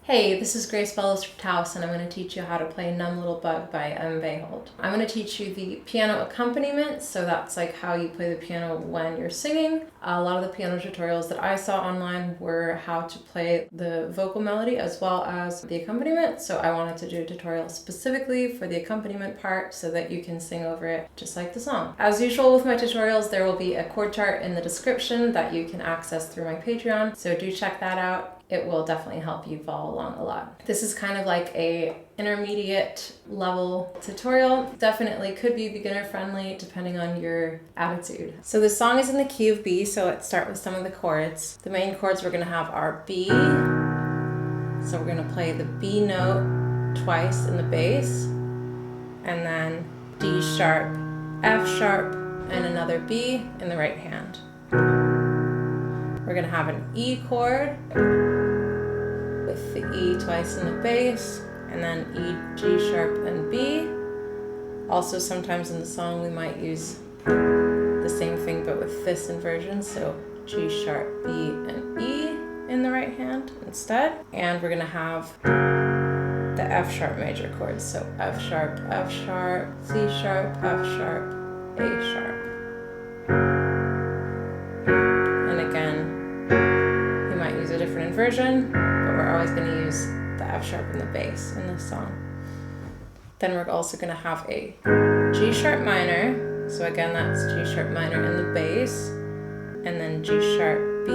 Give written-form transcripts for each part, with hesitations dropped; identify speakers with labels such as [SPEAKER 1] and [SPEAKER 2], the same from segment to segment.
[SPEAKER 1] Hey, this is Grace Bellows from Towse, and I'm going to teach you how to play Numb Little Bug by Beihold. I'm going to teach you the piano accompaniment, so that's like how you play the piano when you're singing. A lot of the piano tutorials that I saw online were how to play the vocal melody as well as the accompaniment, so I wanted to do a tutorial specifically for the accompaniment part so that you can sing over it just like the song. As usual with my tutorials, there will be a chord chart in the description that you can access through my Patreon, so do check that out. It will definitely help you follow along a lot. This is kind of like a intermediate level tutorial. Definitely could be beginner friendly depending on your attitude. So the song is in the key of B, so let's start with some of the chords. The main chords we're gonna have are B. So we're gonna play the B note twice in the bass, and then D sharp, F sharp, and another B in the right hand. We're gonna have an E chord with the E twice in the bass, and then E, G sharp, and B. Also, sometimes in the song we might use the same thing but with this inversion, so G sharp, B, and E in the right hand instead. And we're gonna have the F sharp major chords, so F sharp, C sharp, F sharp, A sharp. And again, you might use a different inversion, but we're always going to use the F sharp in the bass in this song. Then we're also going to have a G sharp minor, so again that's G sharp minor in the bass, and then G sharp, B,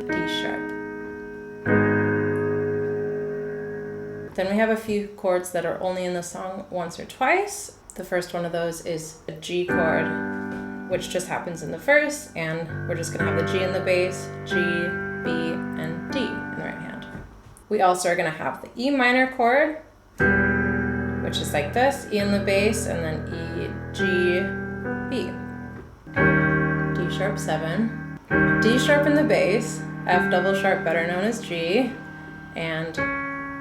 [SPEAKER 1] D sharp. Then we have a few chords that are only in the song once or twice. The first one of those is a G chord, which just happens in the verse, and we're just gonna have the G in the bass, G, B, and D in the right hand. We also are gonna have the E minor chord, which is like this, E in the bass, and then E, G, B. D sharp 7, D sharp in the bass, F double sharp, better known as G, and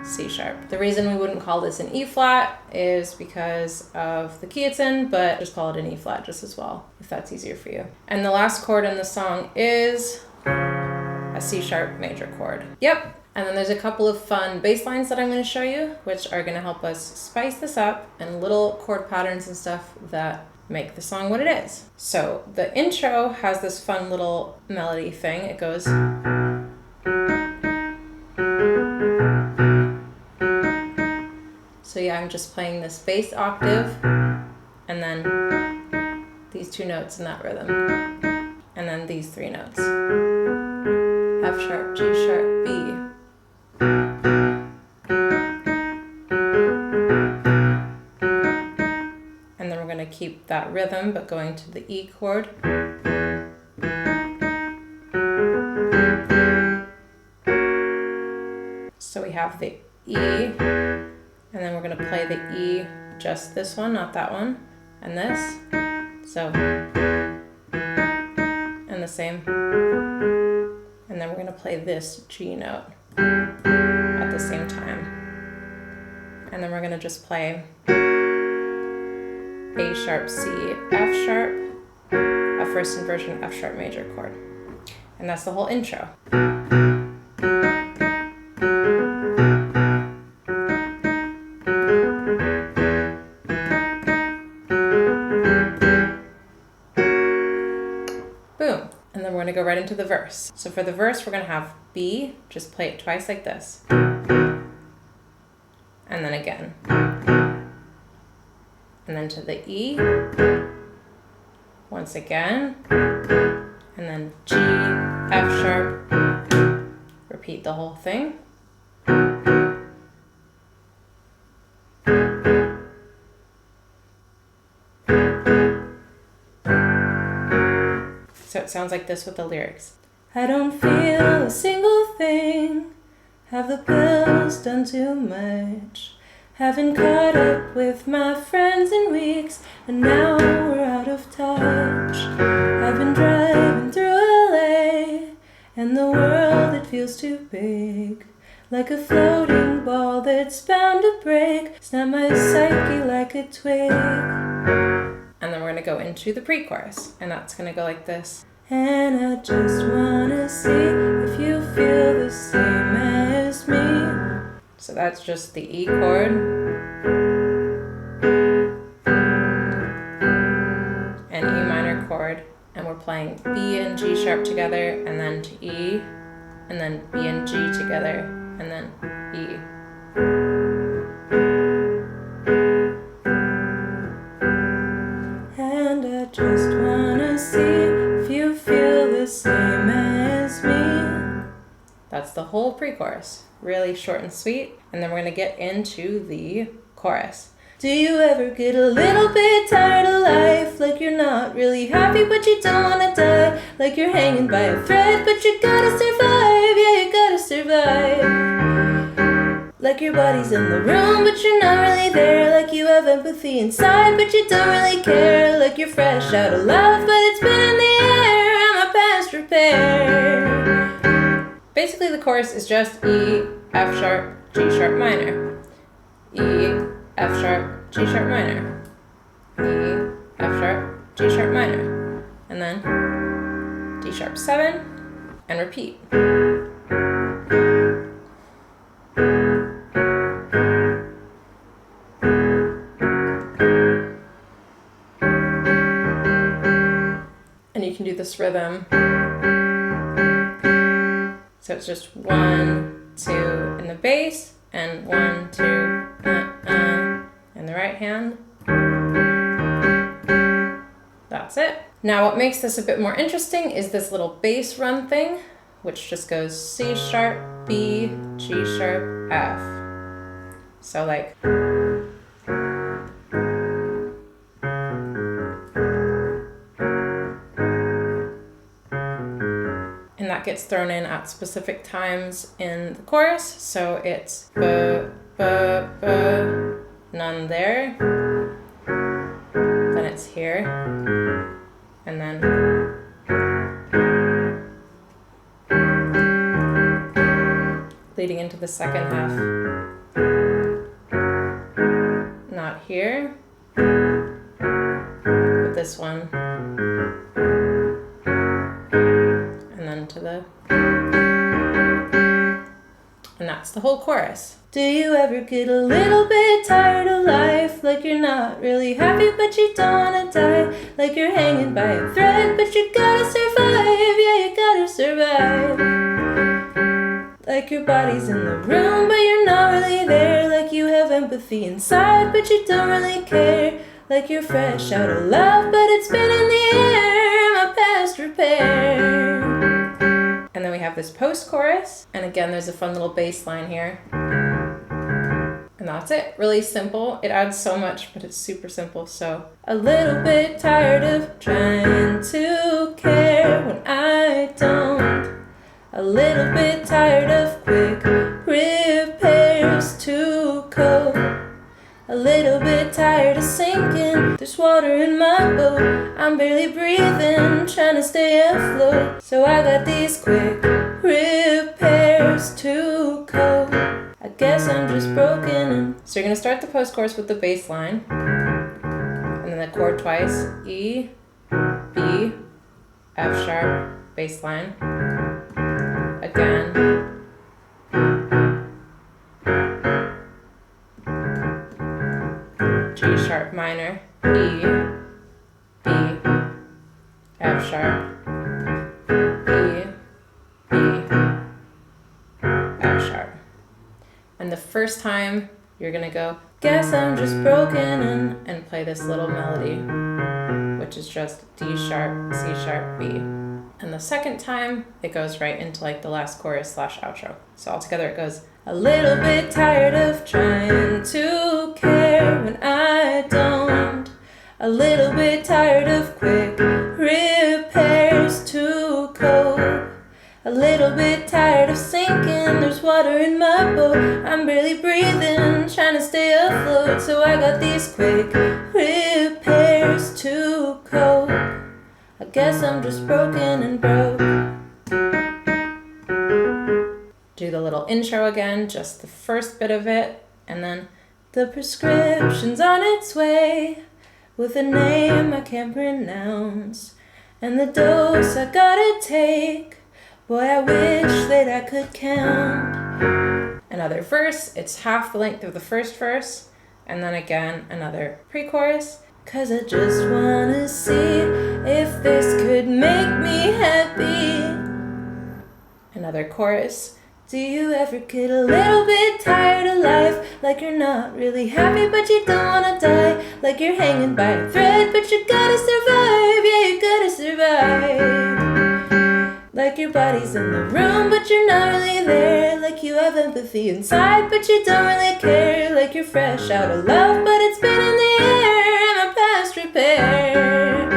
[SPEAKER 1] C sharp. The reason we wouldn't call this an E flat is because of the key it's in, but just call it an E flat just as well, if that's easier for you. And the last chord in the song is a C sharp major chord. Yep. And then there's a couple of fun bass lines that I'm going to show you, which are going to help us spice this up, and little chord patterns and stuff that make the song what it is. So the intro has this fun little melody thing. It goes... So yeah, I'm just playing this bass octave, and then these two notes in that rhythm, and then these three notes. F sharp, G sharp, B. And then we're going to keep that rhythm, but going to the E chord. So we have the E, and then we're going to play the E, just this one, not that one, and this. So, and the same. And then we're going to play this G note at the same time. And then we're going to just play A sharp, C, F sharp, a first inversion F sharp major chord. And that's the whole intro. Boom. And then we're going to go right into the verse. So for the verse, we're going to have B, just play it twice like this. And then again. And then to the E, once again. And then G, F sharp. Repeat the whole thing. So it sounds like this with the lyrics. I don't feel a single thing. Have the pills done too much? Haven't caught up with my friends in weeks, and now we're out of touch. I've been driving through LA, and the world, it feels too big. Like a floating ball that's bound to break. Snap my psyche like a twig. And then we're going to go into the pre-chorus, and that's going to go like this. And I just want to see if you feel the same as me. So that's just the E chord. And E minor chord. And we're playing B and G sharp together, and then to E, and then B and G together, and then E. And I just wanna see if you feel the same as me. That's the whole pre-chorus. Really short and sweet. And then we're gonna get into the chorus. Do you ever get a little bit tired of life? Like you're not really happy but you don't wanna die? Like you're hanging by a thread but you gotta survive, yeah you gotta survive. Like your body's in the room but you're not really there. Like you have empathy inside but you don't really care. Like you're fresh out of love but it's been in the air and my past repair. Basically the chorus is just E, F sharp, G sharp minor. E, F sharp, G sharp minor. E, F sharp, G sharp minor. And then D sharp 7 and repeat. And you can do this rhythm. So it's just 1, 2 in the bass and 1, 2, in the right hand. That's it. Now what makes this a bit more interesting is this little bass run thing, which just goes C sharp, B, G sharp, F. So like, and that gets thrown in at specific times in the chorus. So it's B, B, B, none there, then it's here, and then leading into the second half, not here, but this one, and then to the, and that's the whole chorus. Do you ever get a little bit tired of life? Like you're not really happy but you don't wanna die? Like you're hanging by a thread but you gotta survive, yeah you gotta survive. Like your body's in the room but you're not really there. Like you have empathy inside but you don't really care. Like you're fresh out of love but it's been in the air, my past repair. And then we have this post-chorus, and again there's a fun little bass line here. And that's it. Really simple. It adds so much, but it's super simple. So, a little bit tired of trying to care when I don't. A little bit tired of quick repairs to cope. A little bit tired of sinking. There's water in my boat. I'm barely breathing, trying to stay afloat. So I got these quick repairs to cope. I guess I'm just broken. So you're gonna start the post-chorus with the bass line, and then the chord twice, E, B, F sharp, bass line, again, G sharp minor, E, B, F sharp, E, B, F sharp. And the first time you're gonna go, guess I'm just broken, and play this little melody, which is just D sharp, C sharp, B. And the second time, it goes right into like the last chorus / outro. So altogether it goes, a little bit tired of trying to care when I don't. A little bit tired of quick repairs to cope. A little bit tired of sinking, there's water in my boat. I'm barely breathing, trying to stay afloat. So I got these quick repairs to cope. I guess I'm just broken and broke. Do the little intro again, just the first bit of it, and then the prescription's on its way with a name I can't pronounce, and the dose I gotta take Boy, I wish that I could count. Another verse, it's half the length of the first verse, and then again another pre-chorus. 'Cause I just wanna see if this could make me happy. Another chorus. Do you ever get a little bit tired of life? Like you're not really happy but you don't wanna die. Like you're hanging by a thread but you gotta survive. Yeah, you gotta survive. Like your body's in the room but you're not really there. Like you have empathy inside but you don't really care. Like you're fresh out of love but it's been in the air and my past repair.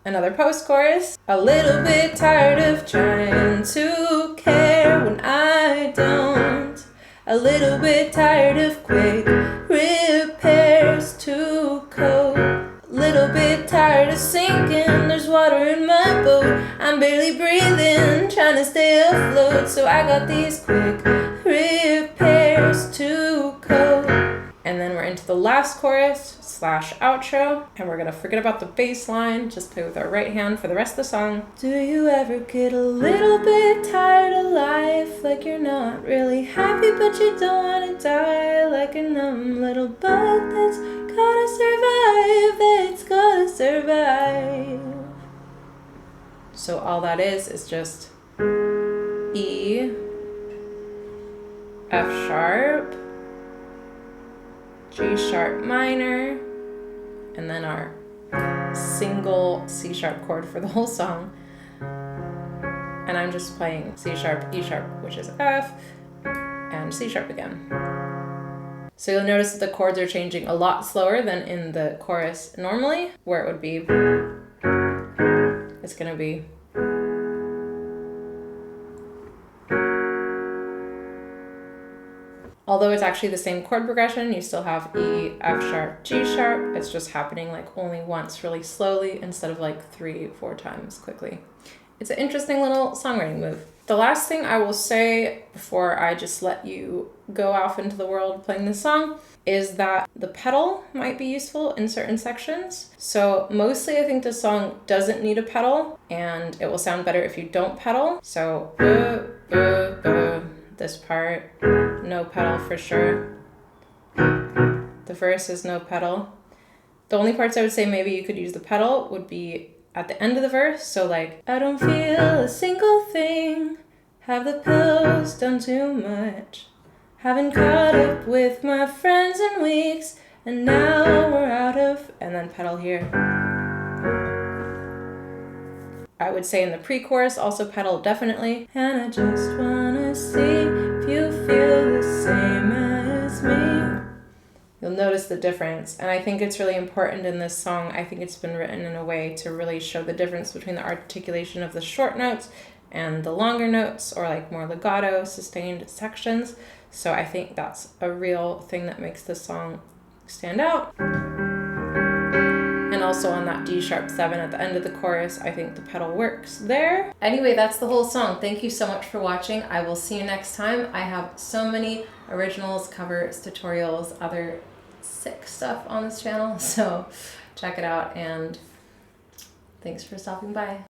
[SPEAKER 1] Another post-chorus. A little bit tired of trying to care when I don't. A little bit tired of quick repairs to cope. Little bit tired of sinking, there's water in my boat. I'm barely breathing, trying to stay afloat. So I got these quick repairs to cope. And then we're into the last chorus / outro, and we're gonna forget about the bass line, just play with our right hand for the rest of the song. Do you ever get a little bit tired of life? Like you're not really happy but you don't wanna die. Like a numb little bug that's gotta survive, that's gotta survive. So all that is just E, F sharp, G sharp minor, and then our single C sharp chord for the whole song. And I'm just playing C sharp, E sharp, which is F, and C sharp again. So you'll notice that the chords are changing a lot slower than in the chorus normally, where it would be, it's gonna be. Although it's actually the same chord progression, you still have E, F sharp, G sharp. It's just happening like only once really slowly instead of like 3-4 times quickly. It's an interesting little songwriting move. The last thing I will say before I just let you go off into the world playing this song is that the pedal might be useful in certain sections. So mostly I think this song doesn't need a pedal and it will sound better if you don't pedal. So this part, no pedal for sure. The verse is no pedal. The only parts I would say maybe you could use the pedal would be at the end of the verse. So like, I don't feel a single thing, have the pills done too much, haven't caught up with my friends in weeks, and now we're out of, and then pedal here. I would say in the pre-chorus also pedal definitely. And I just wanna see if you feel the same as me. You'll notice the difference, and I think it's really important in this song. I think it's been written in a way to really show the difference between the articulation of the short notes and the longer notes, or like more legato, sustained sections. So I think that's a real thing that makes this song stand out. And also on that D sharp 7 at the end of the chorus, I think the pedal works there. Anyway, that's the whole song. Thank you so much for watching. I will see you next time. I have so many originals, covers, tutorials, other sick stuff on this channel, so check it out, and thanks for stopping by.